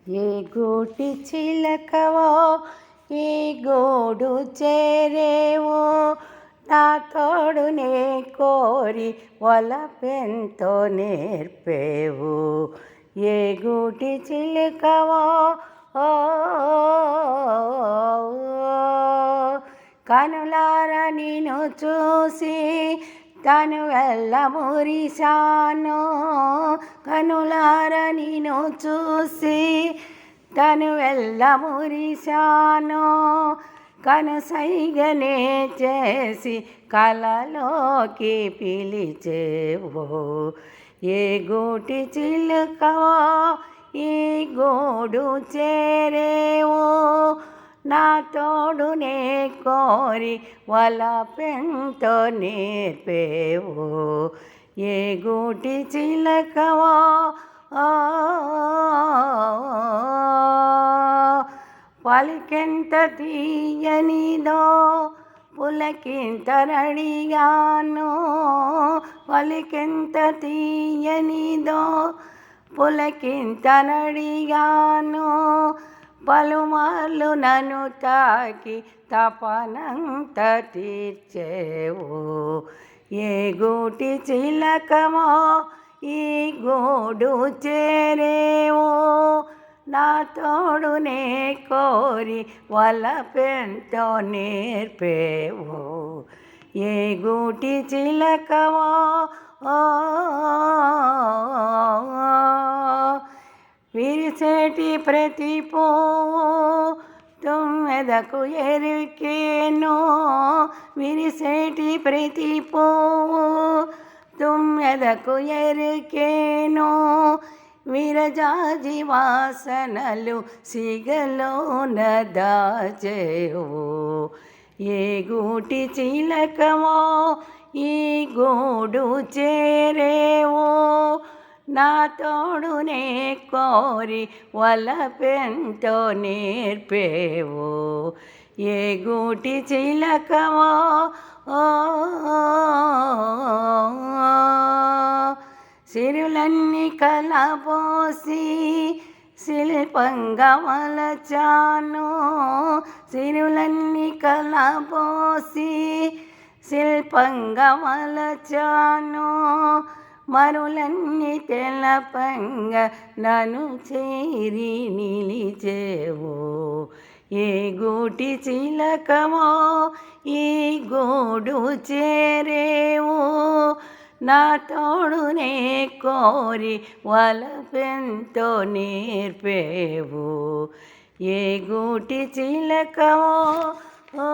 ఏ గూటి చిలకవో ఈ గూడు చేరేవో నా తోడునే కోరి వలపెంతో నేర్పేవు. ఏ గూటి చిలకవో ఓ కనులార నిన్ను చూసి తను వెళ్ళ మురిశాను. కనులార నిన్ను చూసి తను వెళ్ళ మురిశాను. కనుసైగనే చేసి కలలోకి పిలిచేవో. ఏ గూటి చిలుకవో ఈ గూడు చేరేవో నా తోడునే కోరి వలపెంతో నేర్పేవో. ఏ గూటి చిలకవో పలికెంత తీయనిదో పులకింత రడిగాను. పలికెంత తీయనిదో పులకింత నడిగాను. పలుమార్లు నన్ను తాకి తపనంత తీర్చేవో. ఏ గూటి చిలకమో ఈ గూడు చేరేవో నా తోడునే కోరి వలపెంతో నేర్పేవో. ఏ గూటి చిలకమో విరిసేటి ప్రతి పువ్వు తుమ్మెదకు ఎరుకేనో. విరిసేటి ప్రతి పువ్వు తుమ్మెదకు ఎరుకేనో. విరజాజి వాసనలు సిగలోన దాచేవో. ఏ గూటి చిలకమో ఈ గూడు చేరేవో నా తోడునే కోరి వలపెంతో నేర్పేవో. ఏ గూటి చిలకమో సిరులన్నీ కలబోసి శిల్పంగా మలచాను. సిరులన్నీ కలబోసి శిల్పంగా మలచాను. మరులన్నీ తెలపంగ నన్ను చేరి నిలిచేవో. ఏ గూటి చిలకమో ఈ గూడు చేరేవో నా తోడునే కోరి వలపెంతో నేర్పేవో. ఏ గూటి చిలకమో